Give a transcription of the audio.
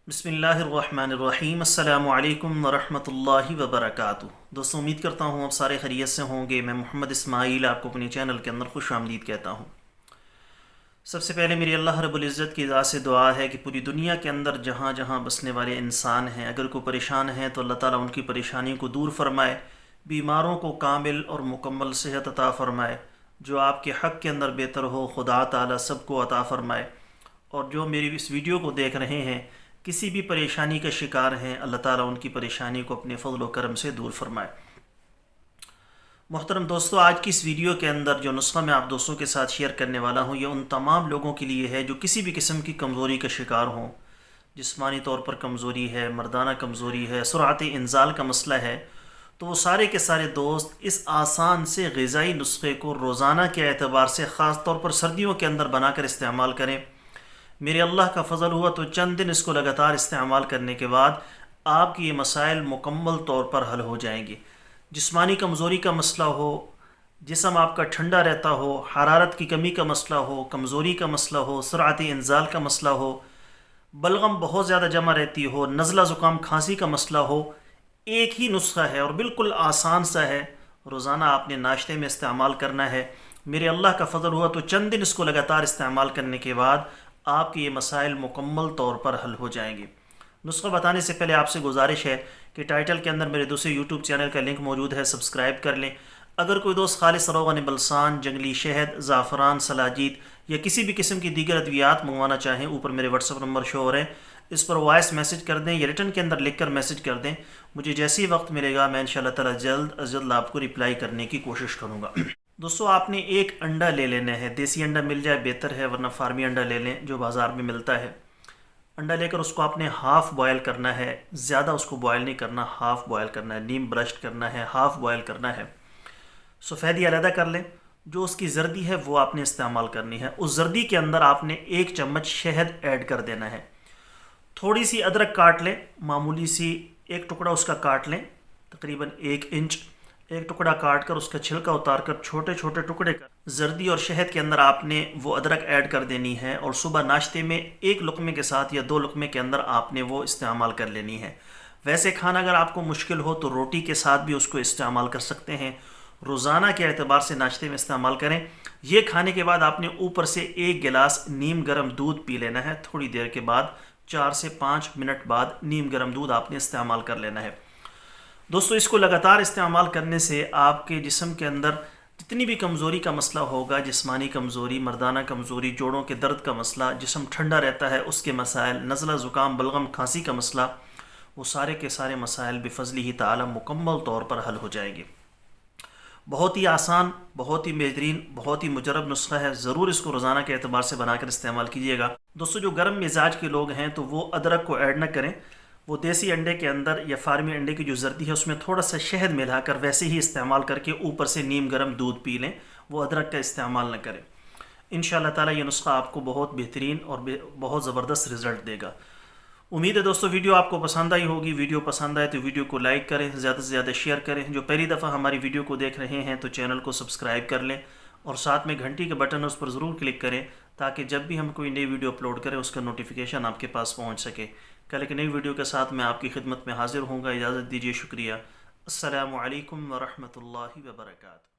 بسم اللہ الرحمن الرحیم۔ السلام علیکم ورحمۃ اللہ وبرکاتہ۔ دوستوں، امید کرتا ہوں آپ سارے خیریت سے ہوں گے۔ میں محمد اسماعیل آپ کو اپنے چینل کے اندر خوش آمدید کہتا ہوں۔ سب سے پہلے میری اللہ رب العزت کی ذات سے دعا ہے کہ پوری دنیا کے اندر جہاں جہاں بسنے والے انسان ہیں، اگر کوئی پریشان ہیں تو اللہ تعالیٰ ان کی پریشانیوں کو دور فرمائے، بیماروں کو کامل اور مکمل صحت عطا فرمائے، جو آپ کے حق کے اندر بہتر ہو خدا تعالیٰ سب کو عطا فرمائے، اور جو میری اس ویڈیو کو دیکھ رہے ہیں کسی بھی پریشانی کا شکار ہیں، اللہ تعالیٰ ان کی پریشانی کو اپنے فضل و کرم سے دور فرمائے۔ محترم دوستو، آج کی اس ویڈیو کے اندر جو نسخہ میں آپ دوستوں کے ساتھ شیئر کرنے والا ہوں، یہ ان تمام لوگوں کے لیے ہے جو کسی بھی قسم کی کمزوری کا شکار ہوں۔ جسمانی طور پر کمزوری ہے، مردانہ کمزوری ہے، سرعت انزال کا مسئلہ ہے، تو وہ سارے کے سارے دوست اس آسان سے غذائی نسخے کو روزانہ کے اعتبار سے خاص طور پر سردیوں کے اندر بنا کر استعمال کریں۔ میرے اللہ کا فضل ہوا تو چند دن اس کو لگاتار استعمال کرنے کے بعد آپ کی یہ مسائل مکمل طور پر حل ہو جائیں گے۔ جسمانی کمزوری کا مسئلہ ہو، جسم آپ کا ٹھنڈا رہتا ہو، حرارت کی کمی کا مسئلہ ہو، کمزوری کا مسئلہ ہو، سرعت انزال کا مسئلہ ہو، بلغم بہت زیادہ جمع رہتی ہو، نزلہ زکام کھانسی کا مسئلہ ہو، ایک ہی نسخہ ہے اور بالکل آسان سا ہے۔ روزانہ آپ نے ناشتے میں استعمال کرنا ہے۔ میرے اللہ کا فضل ہوا تو چند دن اس کو لگاتار استعمال کرنے کے بعد آپ کے یہ مسائل مکمل طور پر حل ہو جائیں گے۔ نسخہ بتانے سے پہلے آپ سے گزارش ہے کہ ٹائٹل کے اندر میرے دوسرے یوٹیوب چینل کا لنک موجود ہے، سبسکرائب کر لیں۔ اگر کوئی دوست خالص روغن بلسان، جنگلی شہد، زعفران، سلاجید یا کسی بھی قسم کی دیگر ادویات منگوانا چاہیں، اوپر میرے واٹس ایپ نمبر شو ہو رہے ہیں، اس پر وائس میسج کر دیں یا ریٹن کے اندر لکھ کر میسج کر دیں۔ مجھے جیسے ہی وقت ملے گا میں انشاءاللہ تعالی جلد از جلد آپ کو رپلائی کرنے کی کوشش کروں گا۔ دوستو، آپ نے ایک انڈا لے لینا ہے، دیسی انڈا مل جائے بہتر ہے، ورنہ فارمی انڈا لے لیں جو بازار میں ملتا ہے۔ انڈا لے کر اس کو آپ نے ہاف بوائل کرنا ہے، زیادہ اس کو بوائل نہیں کرنا، ہاف بوائل کرنا ہے، نیم برشٹ کرنا ہے، ہاف بوائل کرنا ہے۔ سفیدی علیحدہ کر لیں، جو اس کی زردی ہے وہ آپ نے استعمال کرنی ہے۔ اس زردی کے اندر آپ نے 1 چمچ شہد ایڈ کر دینا ہے۔ تھوڑی سی ادرک کاٹ لیں، معمولی سی ایک ٹکڑا اس کا کاٹ لیں، تقریباً 1 انچ، ایک ٹکڑا کاٹ کر اس کا چھلکا اتار کر چھوٹے چھوٹے ٹکڑے کر زردی اور شہد کے اندر آپ نے وہ ادرک ایڈ کر دینی ہے، اور صبح ناشتے میں 1 لقمے کے ساتھ یا 2 لقمے کے اندر آپ نے وہ استعمال کر لینی ہے۔ ویسے کھانا اگر آپ کو مشکل ہو تو روٹی کے ساتھ بھی اس کو استعمال کر سکتے ہیں۔ روزانہ کے اعتبار سے ناشتے میں استعمال کریں۔ یہ کھانے کے بعد آپ نے اوپر سے 1 گلاس نیم گرم دودھ پی لینا ہے۔ تھوڑی دیر کے بعد 4 سے 5 منٹ بعد نیم گرم دودھ آپ نے استعمال کر لینا ہے۔ دوستو، اس کو لگاتار استعمال کرنے سے آپ کے جسم کے اندر جتنی بھی کمزوری کا مسئلہ ہوگا، جسمانی کمزوری، مردانہ کمزوری، جوڑوں کے درد کا مسئلہ، جسم ٹھنڈا رہتا ہے اس کے مسائل، نزلہ زکام بلغم کھانسی کا مسئلہ، وہ سارے کے سارے مسائل بفضلہ ہی تعالی مکمل طور پر حل ہو جائیں گے۔ بہت ہی آسان، بہت ہی بہترین، بہت ہی مجرب نسخہ ہے۔ ضرور اس کو روزانہ کے اعتبار سے بنا کر استعمال کیجیے گا۔ دوستو، جو گرم مزاج کے لوگ ہیں تو وہ ادرک کو ایڈ نہ کریں، وہ دیسی انڈے کے اندر یا فارمی انڈے کی جو زردی ہے اس میں تھوڑا سا شہد ملا کر ویسے ہی استعمال کر کے اوپر سے نیم گرم دودھ پی لیں، وہ ادرک کا استعمال نہ کریں۔ انشاءاللہ تعالی یہ نسخہ آپ کو بہت بہترین اور بہت زبردست رزلٹ دے گا۔ امید ہے دوستو ویڈیو آپ کو پسند آئی ہوگی۔ ویڈیو پسند آئے تو ویڈیو کو لائک کریں، زیادہ سے زیادہ شیئر کریں۔ جو پہلی دفعہ ہماری ویڈیو کو دیکھ رہے ہیں تو چینل کو سبسکرائب کر لیں، اور ساتھ میں گھنٹی کے بٹن اس پر ضرور کلک کریں تاکہ جب بھی ہم کوئی نئی ویڈیو اپلوڈ کریں اس کا نوٹیفیکیشن آپ کے پاس پہنچ سکے۔ کل ایک نئی ویڈیو کے ساتھ میں آپ کی خدمت میں حاضر ہوں گا۔ اجازت دیجیے، شکریہ۔ السلام علیکم ورحمۃ اللہ وبرکاتہ۔